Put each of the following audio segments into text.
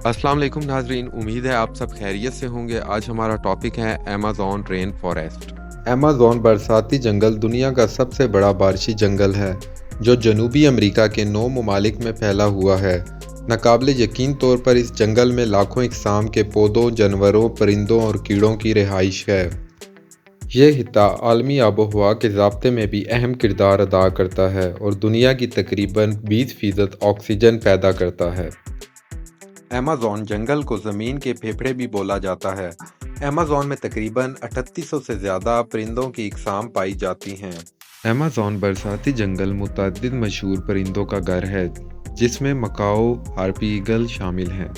अस्सलाम वालेकुम नाजरीन, उम्मीद है आप सब खैरियत से होंगे। आज हमारा टॉपिक है अमेज़न रेन फॉरेस्ट। अमेज़न बरसाती जंगल दुनिया का सबसे बड़ा बारिशी जंगल है जो जनूबी अमेरिका के 9 ममालिक में फैला हुआ है। नाकाबिले यकीन तौर पर इस जंगल में लाखों इकसाम के पौधों, जानवरों, परिंदों और कीड़ों की रिहाइश है। ये खित्ता आलमी आबोहवा के ज़ाब्ते में भी अहम किरदार अदा करता है और दुनिया की तकरीबन 20% ऑक्सीजन पैदा करता है। अमेज़न जंगल को ज़मीन के फेफड़े भी बोला जाता है। अमेज़न में तकरीबन 3800 से ज़्यादा परिंदों की इकसाम पाई जाती हैं। अमेज़न बरसाती जंगल मुतअद्दिद मशहूर परिंदों का घर है, जिसमें मकाओ हार्पी ईगल शामिल हैं।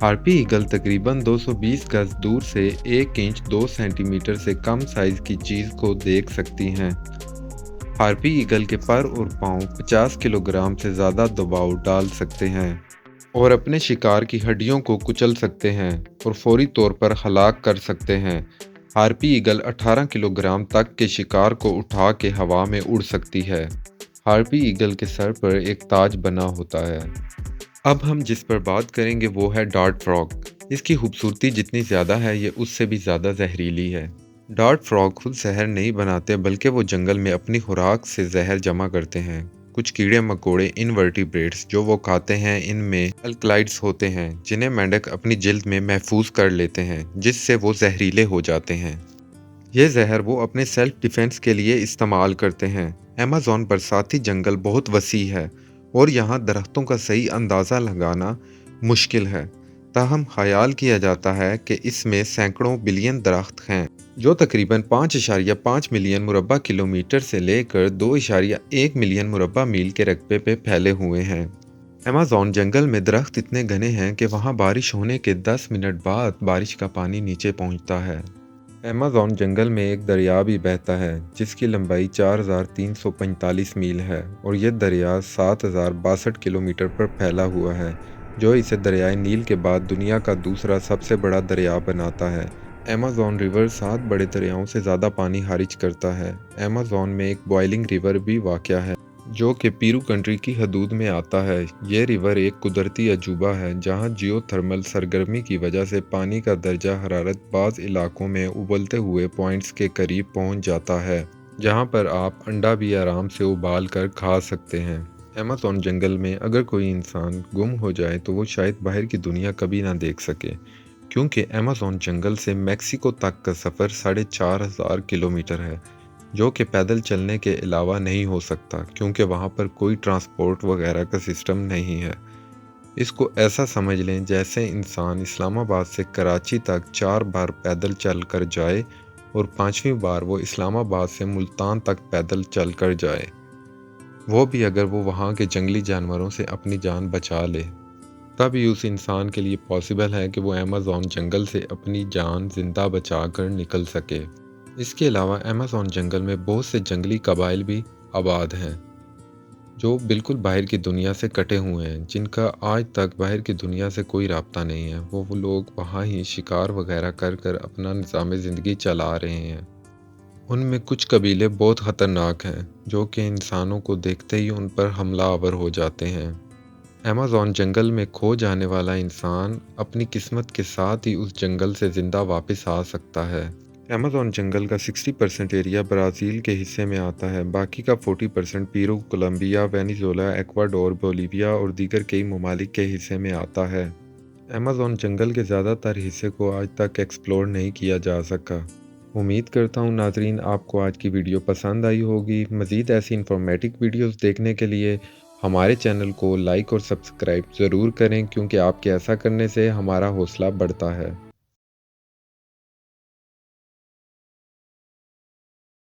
हार्पी ईगल तकरीबन 220 गज दूर से 1 इंच 2 सेंटीमीटर से कम साइज़ की चीज़ को देख सकती हैं। हार्पी ईगल के पर और पाँव 50 किलोग्राम से ज़्यादा दबाव डाल सकते हैं और अपने शिकार की हड्डियों को कुचल सकते हैं और फौरी तौर पर हलाक कर सकते हैं। हार्पी ईगल 18 किलोग्राम तक के शिकार को उठा के हवा में उड़ सकती है। हार्पी ईगल के सर पर एक ताज बना होता है। अब हम जिस पर बात करेंगे वो है डार्ट फ्रॉग। इसकी खूबसूरती जितनी ज़्यादा है ये उससे भी ज़्यादा जहरीली है। डार्ट फ्रॉग खुद जहर नहीं बनाते, बल्कि वो जंगल में अपनी खुराक से जहर जमा करते हैं। कुछ कीड़े मकोड़े इनवर्टिब्रेट्स जो वो खाते हैं, इनमें अल्कलाइड्स होते हैं जिन्हें मेंढक अपनी जिल्द में महफूज कर लेते हैं, जिससे वो जहरीले हो जाते हैं। ये जहर वो अपने सेल्फ डिफेंस के लिए इस्तेमाल करते हैं। अमेज़न बरसाती जंगल बहुत वसी है और यहाँ दरख्तों का सही अंदाज़ा लगाना मुश्किल है। ताहम ख्याल किया जाता है कि इसमें सैकड़ों बिलियन दरख्त हैं जो तकरीबन 5.5 मिलियन मुरब्बा किलोमीटर से लेकर 2.1 मिलियन मुरब्बा मील के रकबे पे फैले हुए हैं। अमेज़न जंगल में दरख्त इतने घने हैं कि वहाँ बारिश होने के 10 मिनट बाद बारिश का पानी नीचे पहुँचता है। अमेज़न जंगल में एक दरिया भी बहता है जिसकी लंबाई 4345 मील है और यह दरिया 7062 किलोमीटर पर फैला हुआ है, जो इसे दरियाए नील के बाद दुनिया का दूसरा सबसे बड़ा दरिया बनाता है। अमेज़न रिवर 7 बड़े दरियाओं से ज़्यादा पानी खारिज करता है। अमेज़न में एक बॉइलिंग रिवर भी वाक़या है जो कि पेरू कंट्री की हदूद में आता है। ये रिवर एक कुदरती अजूबा है जहाँ जियोथर्मल सरगर्मी की वजह से पानी का दर्जा हरारत बाज़ इलाकों में उबलते हुए पॉइंट्स के करीब पहुँच जाता है, जहाँ पर आप अंडा भी आराम से उबाल कर खा सकते हैं। अमेज़न जंगल में अगर कोई इंसान गुम हो जाए तो वो शायद बाहर की दुनिया कभी ना देख सके, क्योंकि अमेज़न जंगल से मेक्सिको तक का सफ़र 4500 किलोमीटर है, जो कि पैदल चलने के अलावा नहीं हो सकता, क्योंकि वहाँ पर कोई ट्रांसपोर्ट वगैरह का सिस्टम नहीं है। इसको ऐसा समझ लें जैसे इंसान इस्लामाबाद से कराची तक 4 बार पैदल चल कर जाए और 5वीं बार वो इस्लामाबाद से मुल्तान तक पैदल चल कर जाए, वो भी अगर वो वहाँ के जंगली जानवरों से अपनी जान बचा ले। तब ही उस इंसान के लिए पॉसिबल है कि वो अमेज़न जंगल से अपनी जान जिंदा बचा कर निकल सके। इसके अलावा अमेज़न जंगल में बहुत से जंगली कबाइल भी आबाद हैं जो बिल्कुल बाहर की दुनिया से कटे हुए हैं, जिनका आज तक बाहर की दुनिया से कोई राब्ता नहीं है। वो लोग वहाँ ही शिकार वगैरह कर कर अपना निज़ाम ज़िंदगी चला रहे हैं। उनमें कुछ कबीले बहुत ख़तरनाक हैं जो कि इंसानों को देखते ही उन पर हमला आवर हो जाते हैं। अमेज़न जंगल में खो जाने वाला इंसान अपनी किस्मत के साथ ही उस जंगल से ज़िंदा वापस आ सकता है। अमेज़न जंगल का 60% एरिया ब्राज़ील के हिस्से में आता है, बाकी का 40% Peru, Colombia, Venezuela, Ecuador, Bolivia और दीगर कई ममालिक के हिस्से में आता है। अमेज़न जंगल के ज़्यादातर हिस्से को आज तक एक्सप्लोर नहीं किया जा सका। उम्मीद करता हूँ नाज़रीन आपको आज की वीडियो पसंद आई होगी। मज़ीद ऐसी इंफॉर्मेटिव वीडियोज़ देखने के लिए हमारे चैनल को लाइक और सब्सक्राइब ज़रूर करें, क्योंकि आपके ऐसा करने से हमारा हौसला बढ़ता है।